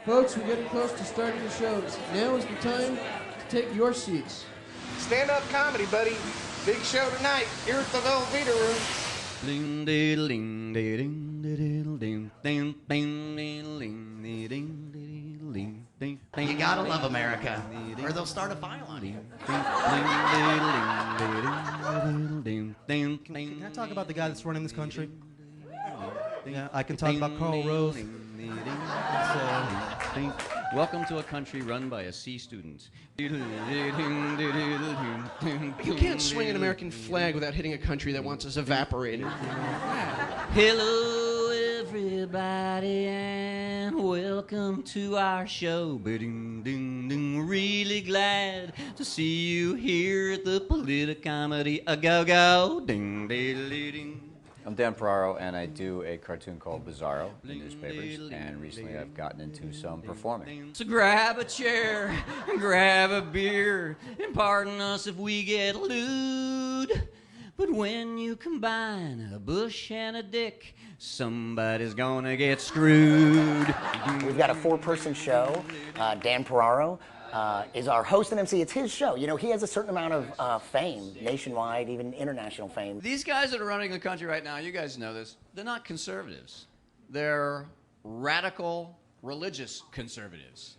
Folks, we're getting close to starting the shows. Now is the time to take your seats. Stand-up comedy, buddy. Big show tonight here at the Velveeta Room. You gotta love America, or they'll start a file on you. Can I talk about the guy that's running this country? Yeah, I can talk about Karl Rove. Welcome to a country run by a C student. You can't swing an American flag without hitting a country that wants us evaporated. Hello, everybody, and welcome to our show. Really glad to see you here at the PolitiComedy. A go-go. Ding, ding, ding. I'm Dan Ferraro, and I do a cartoon called Bizarro in newspapers, and recently I've gotten into some performing. So grab a chair and grab a beer, and pardon us if we get lewd. But when you combine a bush and a dick, somebody's gonna get screwed. We've got a 4-person show. Dan Ferraro is our host and MC. It's his show. You know, he has a certain amount of fame, nationwide, even international fame. These guys that are running the country right now, you guys know this, they're not conservatives. They're radical religious conservatives.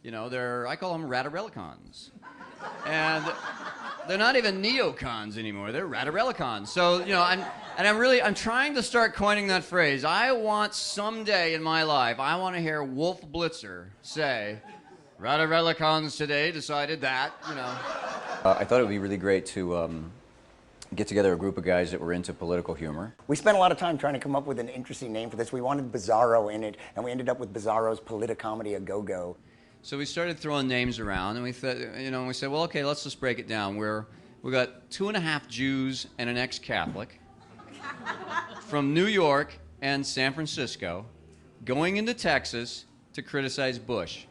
You know, I call them radicalicons. And they're not even neocons anymore. They're radicalicons. So, you know, I'm trying to start coining that phrase. I want someday in my life, I want to hear Wolf Blitzer say, Radicalicons today decided that, you know. I thought it would be really great to get together a group of guys that were into political humor. We spent a lot of time trying to come up with an interesting name for this. We wanted Bizarro in it, and we ended up with Bizarro's PolitiComedy A Go-Go. So we started throwing names around, and we thought, you know, we said, well, okay, let's just break it down. We got 2.5 Jews and an ex-Catholic from New York and San Francisco going into Texas to criticize Bush.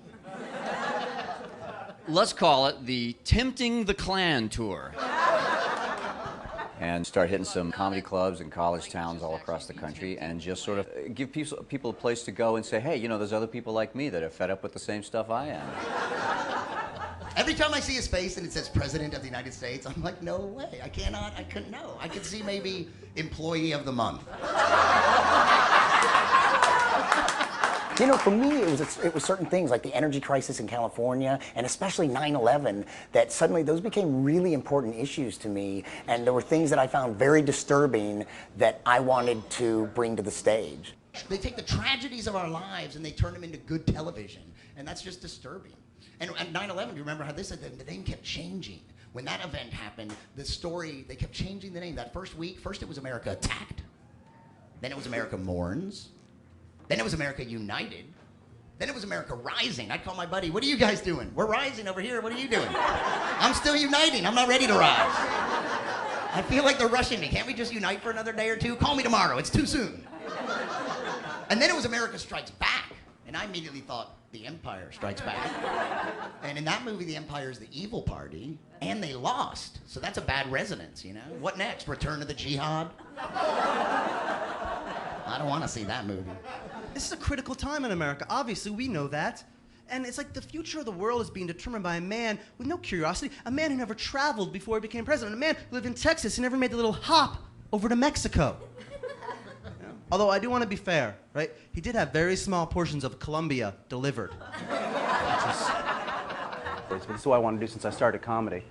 Let's call it the Tempting the Klan Tour. And start hitting some comedy clubs and college towns all across the country and just sort of give people a place to go and say, hey, you know, there's other people like me that are fed up with the same stuff I am. Every time I see his face and it says President of the United States, I'm like, no way, I couldn't know. I could see maybe Employee of the Month. You know, for me, it was certain things like the energy crisis in California and especially 9/11 that suddenly those became really important issues to me, and there were things that I found very disturbing that I wanted to bring to the stage. They take the tragedies of our lives and they turn them into good television, and that's just disturbing. And at 9/11, do you remember how the name kept changing? When that event happened, the story, they kept changing the name. That first week, first it was America Attacked, then it was America Mourns, then it was America United. Then it was America Rising. I'd call my buddy, what are you guys doing? We're rising over here. What are you doing? I'm still uniting. I'm not ready to rise. I feel like they're rushing me. Can't we just unite for another day or two? Call me tomorrow. It's too soon. And then it was America Strikes Back. And I immediately thought, the Empire Strikes Back. And in that movie, the Empire is the evil party. And they lost. So that's a bad resonance, you know? What next? Return of the Jihad? I don't want to see that movie. This is a critical time in America. Obviously, we know that. And it's like the future of the world is being determined by a man with no curiosity, a man who never traveled before he became president, a man who lived in Texas and never made the little hop over to Mexico. Yeah. Although I do want to be fair, right? He did have very small portions of Colombia delivered. This is what I want to do since I started comedy.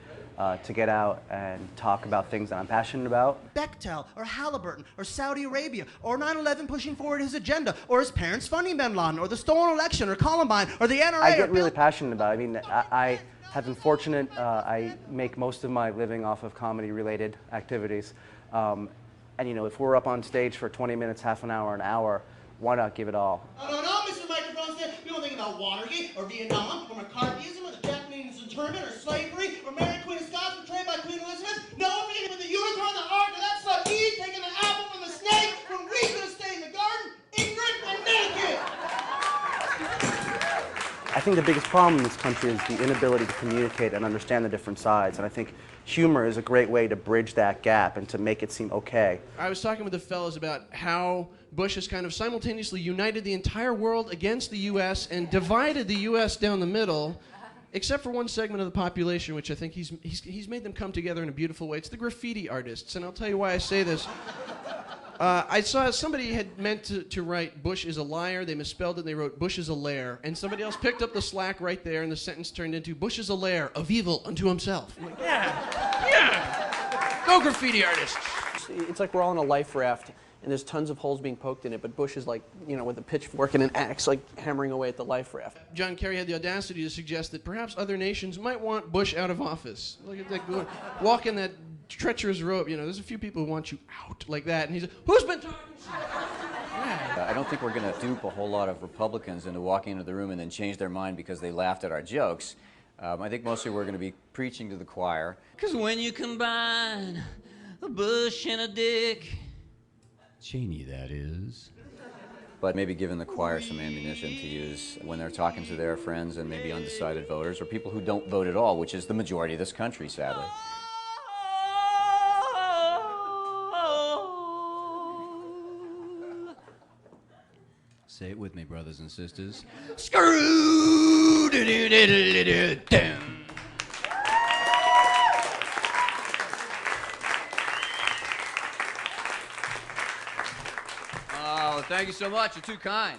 To get out and talk about things that I'm passionate about. Bechtel, or Halliburton, or Saudi Arabia, or 9/11 pushing forward his agenda, or his parents funding bin Laden, or the stolen election, or Columbine, or the NRA. I get really passionate about it. I mean, I have been fortunate. I make most of my living off of comedy-related activities. And, you know, if we're up on stage for 20 minutes, half an hour, an hour, why not give it all? No, Mr. Microphone Stand. We don't think about Watergate, or Vietnam, or McCarthyism, or the Japanese internment, or slavery, or Mary Queen of Scots betrayed by Queen Elizabeth. No, we're beginning with the unicorn, the ark, and that slut Eve taking the apple from the snake, when we could have stayed in the garden, ignorant and naked. I think the biggest problem in this country is the inability to communicate and understand the different sides, and I think humor is a great way to bridge that gap and to make it seem okay. I was talking with the fellas about how Bush has kind of simultaneously united the entire world against the U.S. and divided the U.S. down the middle, except for one segment of the population, which I think he's made them come together in a beautiful way. It's the graffiti artists, and I'll tell you why I say this. I saw somebody had meant to write Bush is a liar. They misspelled it. They wrote Bush is a lair. And somebody else picked up the slack right there, and the sentence turned into Bush is a lair of evil unto himself. I'm like, yeah. Go graffiti artists. It's like we're all in a life raft, and there's tons of holes being poked in it, but Bush is like, you know, with a pitchfork and an axe, like hammering away at the life raft. John Kerry had the audacity to suggest that perhaps other nations might want Bush out of office. Look at that going, walking that treacherous rope. You know, there's a few people who want you out like that. And he's like, who's been talking to you? Yeah. I don't think we're going to dupe a whole lot of Republicans into walking into the room and then change their mind because they laughed at our jokes. I think mostly we're going to be preaching to the choir. Because when you combine a Bush and a Dick, Cheney, that is. But maybe giving the choir some ammunition to use when they're talking to their friends and maybe undecided voters or people who don't vote at all, which is the majority of this country, sadly. Say it with me, brothers and sisters. Screw do do do do do do. Oh, thank you so much. You're too kind.